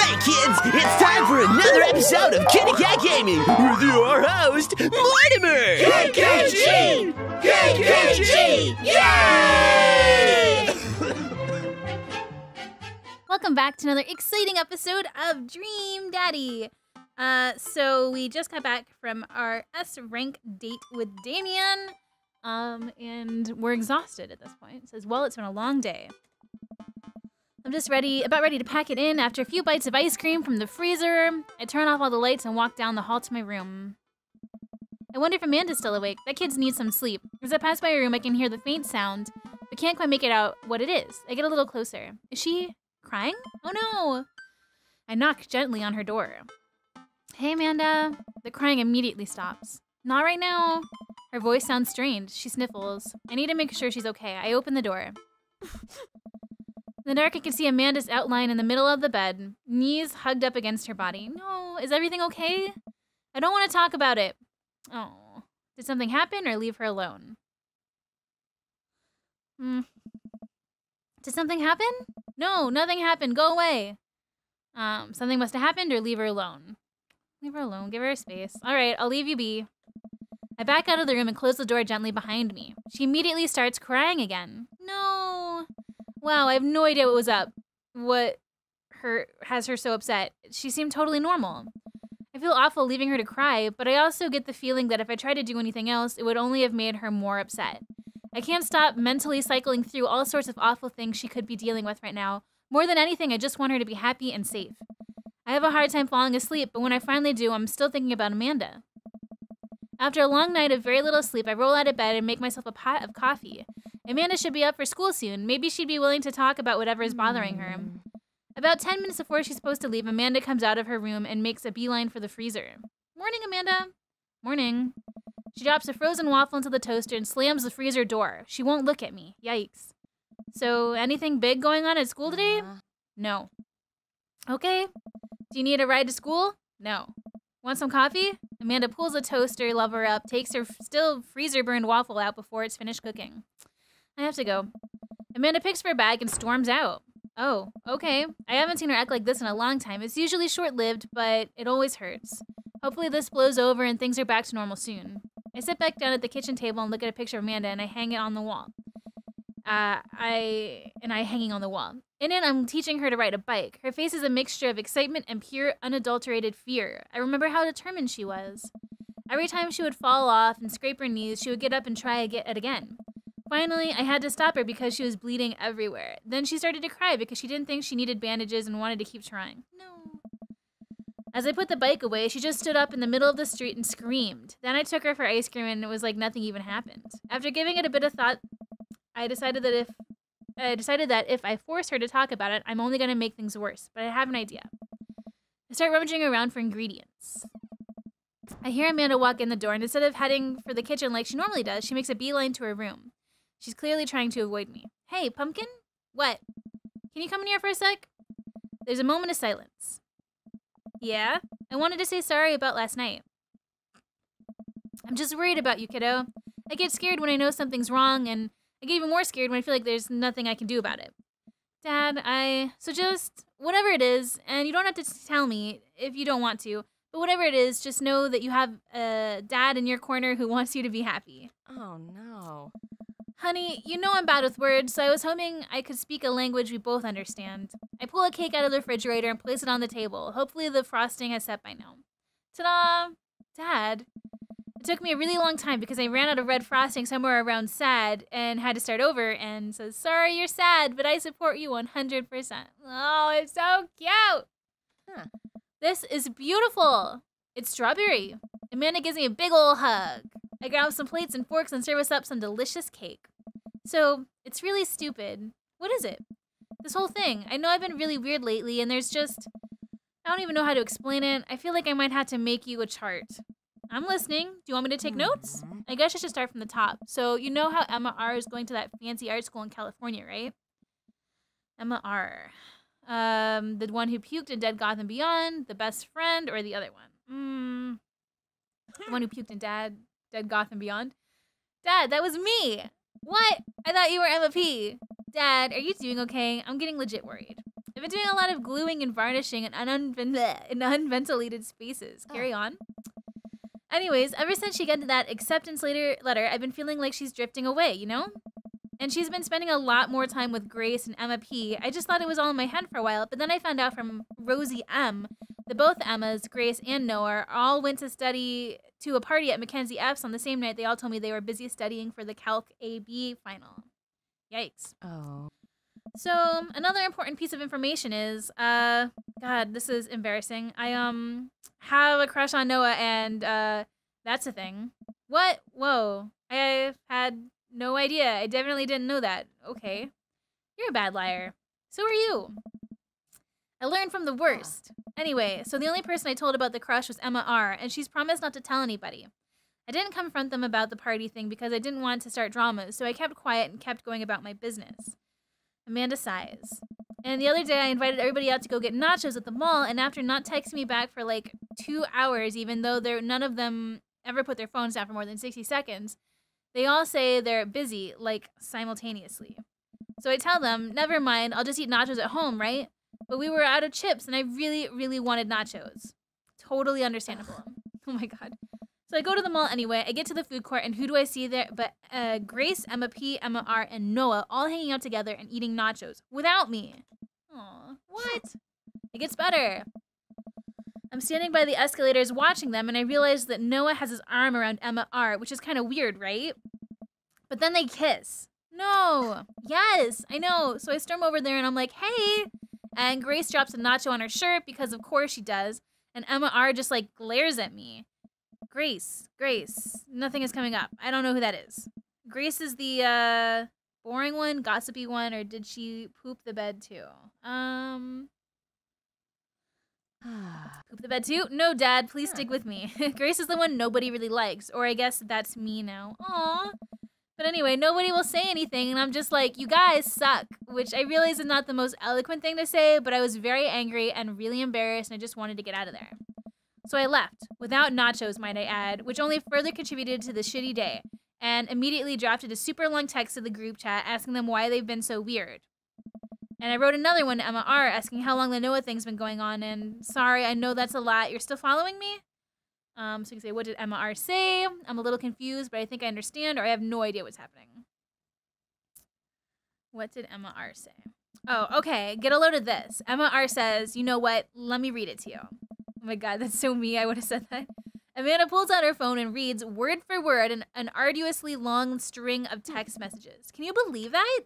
Alright kids, it's time for another episode of KittyKatGaming with your host, Mortimer! KKG! KKG! Yay! Welcome back to another exciting episode of Dream Daddy. So we just got back from our S-rank date with Damien, and we're exhausted at this point. It says, well, it's been a long day. I'm just about ready to pack it in after a few bites of ice cream from the freezer. I turn off all the lights and walk down the hall to my room. I wonder if Amanda's still awake. That kid needs some sleep. As I pass by her room, I can hear the faint sound, but can't quite make it out what it is. I get a little closer. Is she crying? Oh no! I knock gently on her door. Hey, Amanda. The crying immediately stops. Not right now. Her voice sounds strained. She sniffles. I need to make sure she's okay. I open the door. In the dark, I can see Amanda's outline in the middle of the bed, knees hugged up against her body. No, is everything okay? I don't want to talk about it. Oh, did something happen or leave her alone? Did something happen? No, nothing happened. Go away. Something must have happened or leave her alone. Leave her alone. Give her a space. All right, I'll leave you be. I back out of the room and close the door gently behind me. She immediately starts crying again. No. Wow, I have no idea what was up. What has her so upset? She seemed totally normal. I feel awful leaving her to cry, but I also get the feeling that if I tried to do anything else, it would only have made her more upset. I can't stop mentally cycling through all sorts of awful things she could be dealing with right now. More than anything, I just want her to be happy and safe. I have a hard time falling asleep, but when I finally do, I'm still thinking about Amanda. After a long night of very little sleep, I roll out of bed and make myself a pot of coffee. Amanda should be up for school soon. Maybe she'd be willing to talk about whatever is bothering her. About 10 minutes before she's supposed to leave, Amanda comes out of her room and makes a beeline for the freezer. Morning, Amanda. Morning. She drops a frozen waffle into the toaster and slams the freezer door. She won't look at me. Yikes. So, anything big going on at school today? No. Okay. Do you need a ride to school? No. Want some coffee? Amanda pulls the toaster lover up, takes her still freezer-burned waffle out before it's finished cooking. I have to go. Amanda picks her bag and storms out. Oh, okay. I haven't seen her act like this in a long time. It's usually short-lived, but it always hurts. Hopefully this blows over and things are back to normal soon. I sit back down at the kitchen table and look at a picture of Amanda, and I hang it on the wall. Hanging on the wall. In it, I'm teaching her to ride a bike. Her face is a mixture of excitement and pure, unadulterated fear. I remember how determined she was. Every time she would fall off and scrape her knees, she would get up and try it again. Finally, I had to stop her because she was bleeding everywhere. Then she started to cry because she didn't think she needed bandages and wanted to keep trying. No. As I put the bike away, she just stood up in the middle of the street and screamed. Then I took her for ice cream and it was like nothing even happened. After giving it a bit of thought, I decided that if I force her to talk about it, I'm only going to make things worse. But I have an idea. I start rummaging around for ingredients. I hear Amanda walk in the door, and instead of heading for the kitchen like she normally does, she makes a beeline to her room. She's clearly trying to avoid me. Hey, Pumpkin? What? Can you come in here for a sec? There's a moment of silence. Yeah? I wanted to say sorry about last night. I'm just worried about you, kiddo. I get scared when I know something's wrong, and I get even more scared when I feel like there's nothing I can do about it. Dad, So just, whatever it is, and you don't have to tell me if you don't want to, but whatever it is, just know that you have a dad in your corner who wants you to be happy. Oh, no. Honey, you know I'm bad with words, so I was hoping I could speak a language we both understand. I pull a cake out of the refrigerator and place it on the table. Hopefully the frosting has set by now. Ta-da! Dad, it took me a really long time because I ran out of red frosting somewhere around sad and had to start over and says, sorry you're sad, but I support you 100%. Oh, it's so cute! Huh. This is beautiful. It's strawberry. Amanda gives me a big ol' hug. I grab some plates and forks and serve us up some delicious cake. So, it's really stupid. What is it? This whole thing. I know I've been really weird lately, and there's just... I don't even know how to explain it. I feel like I might have to make you a chart. I'm listening. Do you want me to take notes? I guess I should start from the top. So, you know how Emma R. is going to that fancy art school in California, right? Emma R. The one who puked in Dead Goth and Beyond, the best friend, or the other one? The one who puked in Dead Goth and Beyond? Dad, that was me! What? I thought you were Emma P. Dad, are you doing okay? I'm getting legit worried. I've been doing a lot of gluing and varnishing in unventilated spaces. Carry on. Anyways, ever since she got that acceptance letter, I've been feeling like she's drifting away, you know? And she's been spending a lot more time with Grace and Emma P. I just thought it was all in my head for a while, but then I found out from Rosie M. that both Emmas, Grace and Noah, all went to study to a party at Mackenzie F's on the same night. They all told me they were busy studying for the Calc AB final. Yikes. Oh. So, another important piece of information is, God, this is embarrassing. I, have a crush on Noah, and, that's a thing. What? Whoa. I had no idea. I definitely didn't know that. Okay. You're a bad liar. So are you. I learned from the worst. Anyway, so the only person I told about the crush was Emma R., and she's promised not to tell anybody. I didn't confront them about the party thing because I didn't want to start dramas, so I kept quiet and kept going about my business. Amanda sighs. And the other day, I invited everybody out to go get nachos at the mall, and after not texting me back for like 2 hours, even though none of them ever put their phones down for more than 60 seconds, they all say they're busy, like, simultaneously. So I tell them, never mind, I'll just eat nachos at home, right? But we were out of chips, and I really, really wanted nachos. Totally understandable. Oh my god. So I go to the mall anyway, I get to the food court, and who do I see there but Grace, Emma P, Emma R, and Noah all hanging out together and eating nachos. Without me. Aw, what? It gets better. I'm standing by the escalators watching them, and I realize that Noah has his arm around Emma R, which is kind of weird, right? But then they kiss. No. Yes, I know. So I storm over there, and I'm like, hey. And Grace drops a nacho on her shirt, because of course she does. And Emma R just, like, glares at me. Grace. Nothing is coming up. I don't know who that is. Grace is the, boring one, gossipy one, or did she poop the bed too? Poop the bed too? No, Dad, please stick with me. Grace is the one nobody really likes, or I guess that's me now. Aww. But anyway, nobody will say anything, and I'm just like, you guys suck, which I realize is not the most eloquent thing to say, but I was very angry and really embarrassed, and I just wanted to get out of there. So I left, without nachos, might I add, which only further contributed to the shitty day, and immediately drafted a super long text to the group chat asking them why they've been so weird. And I wrote another one to Emma R. asking how long the Noah thing's been going on, and sorry, I know that's a lot. You're still following me? So you can say, what did Emma R. say? I'm a little confused, but I think I understand, or I have no idea what's happening. What did Emma R. say? Oh, okay, get a load of this. Emma R. says, you know what? Let me read it to you. Oh my god, that's so me. I would have said that. Amanda pulls out her phone and reads, word for word, an arduously long string of text messages. Can you believe that?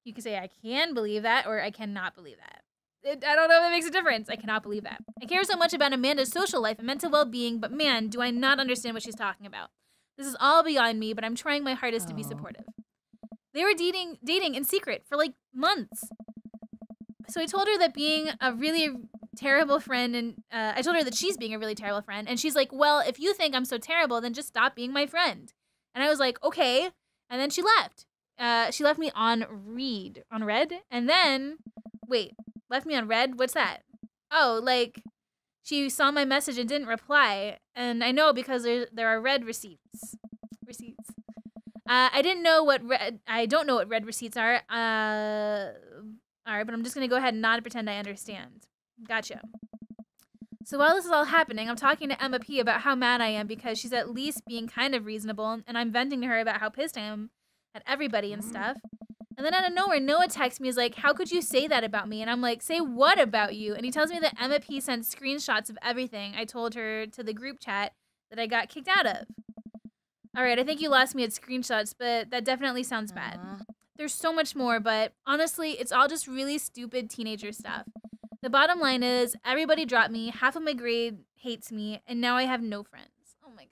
You can say, I can believe that, or I cannot believe that. I don't know if it makes a difference. I cannot believe that. I care so much about Amanda's social life and mental well-being, but man, do I not understand what she's talking about. This is all beyond me, but I'm trying my hardest to be supportive. They were dating in secret for like months. So I told her that being a really terrible friend, and I told her that she's being a really terrible friend, and she's like, well, if you think I'm so terrible, then just stop being my friend. And I was like, okay. And then she left. She left me on red, and then, wait, left me on red? What's that? Oh, like, she saw my message and didn't reply, and I know because there are red receipts. I don't know what red receipts are, but I'm just gonna go ahead and nod and pretend I understand. Gotcha. So while this is all happening, I'm talking to Emma P about how mad I am because she's at least being kind of reasonable, and I'm venting to her about how pissed I am at everybody and stuff. And then out of nowhere, Noah texts me, is like, how could you say that about me? And I'm like, say what about you? And he tells me that Emma P sent screenshots of everything I told her to the group chat that I got kicked out of. All right, I think you lost me at screenshots, but that definitely sounds bad. There's so much more, but honestly, it's all just really stupid teenager stuff. The bottom line is, everybody dropped me, half of my grade hates me, and now I have no friends. Oh my god.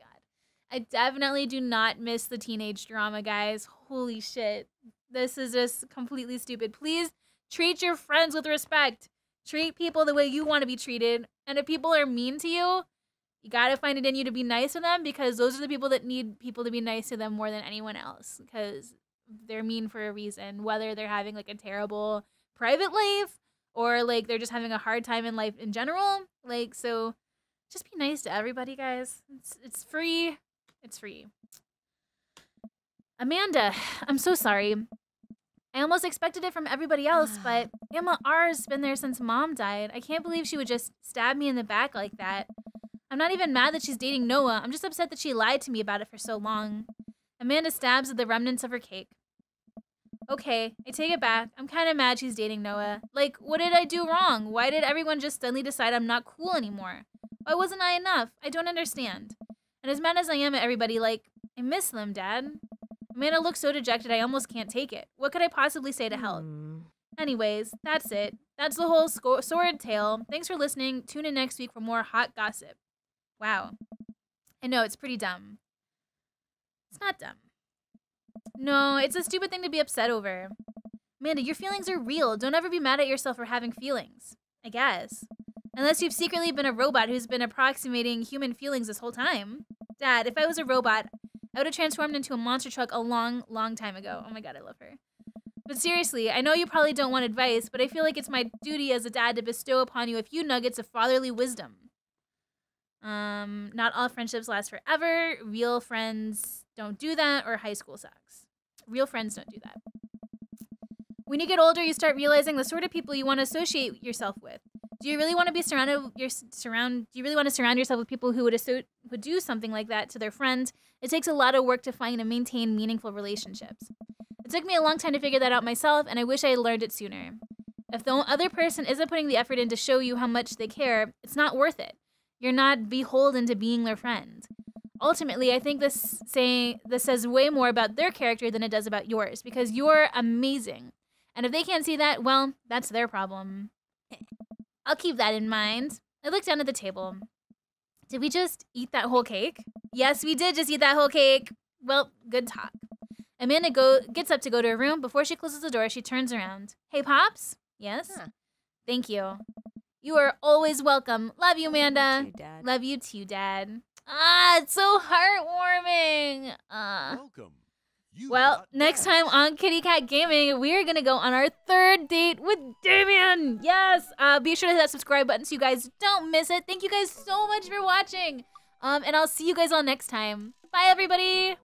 I definitely do not miss the teenage drama, guys. Holy shit. This is just completely stupid. Please treat your friends with respect. Treat people the way you want to be treated. And if people are mean to you, you gotta find it in you to be nice to them, because those are the people that need people to be nice to them more than anyone else, because they're mean for a reason, whether they're having like a terrible private life or like they're just having a hard time in life in general. Like, so just be nice to everybody, guys. It's free. It's free. Amanda, I'm so sorry. I almost expected it from everybody else, but Emma R's been there since Mom died. I can't believe she would just stab me in the back like that. I'm not even mad that she's dating Noah. I'm just upset that she lied to me about it for so long. Amanda stabs at the remnants of her cake. Okay, I take it back. I'm kind of mad she's dating Noah. Like, what did I do wrong? Why did everyone just suddenly decide I'm not cool anymore? Why wasn't I enough? I don't understand. And as mad as I am at everybody, like, I miss them, Dad. Amanda looks so dejected I almost can't take it. What could I possibly say to help? Anyways, that's it. That's the whole sword tale. Thanks for listening. Tune in next week for more hot gossip. Wow. I know, it's pretty dumb. It's not dumb. No, it's a stupid thing to be upset over. Amanda, your feelings are real. Don't ever be mad at yourself for having feelings. I guess. Unless you've secretly been a robot who's been approximating human feelings this whole time. Dad, if I was a robot, I would have transformed into a monster truck a long, long time ago. Oh my god, I love her. But seriously, I know you probably don't want advice, but I feel like it's my duty as a dad to bestow upon you a few nuggets of fatherly wisdom. Not all friendships last forever. Real friends don't do that, or high school sucks. Real friends don't do that. When you get older, you start realizing the sort of people you want to associate yourself with. Do you really want to be do you really want to surround yourself with people who would do something like that to their friends? It takes a lot of work to find and maintain meaningful relationships. It took me a long time to figure that out myself, and I wish I had learned it sooner. If the other person isn't putting the effort in to show you how much they care, it's not worth it. You're not beholden to being their friend. Ultimately, I think this says way more about their character than it does about yours, because you're amazing. And if they can't see that, well, that's their problem. I'll keep that in mind. I looked down at the table. Did we just eat that whole cake? Yes, we did just eat that whole cake. Well, good talk. Amanda gets up to go to her room. Before she closes the door, she turns around. Hey, Pops? Yes? Huh. Thank you. You are always welcome. Love you, Amanda. Love you, Dad. Love you too, Dad. Ah, it's so heartwarming. Welcome. Well, next time on Kitty Cat Gaming, we are going to go on our third date with Damien. Yes. Be sure to hit that subscribe button so you guys don't miss it. Thank you guys so much for watching. And I'll see you guys all next time. Bye, everybody.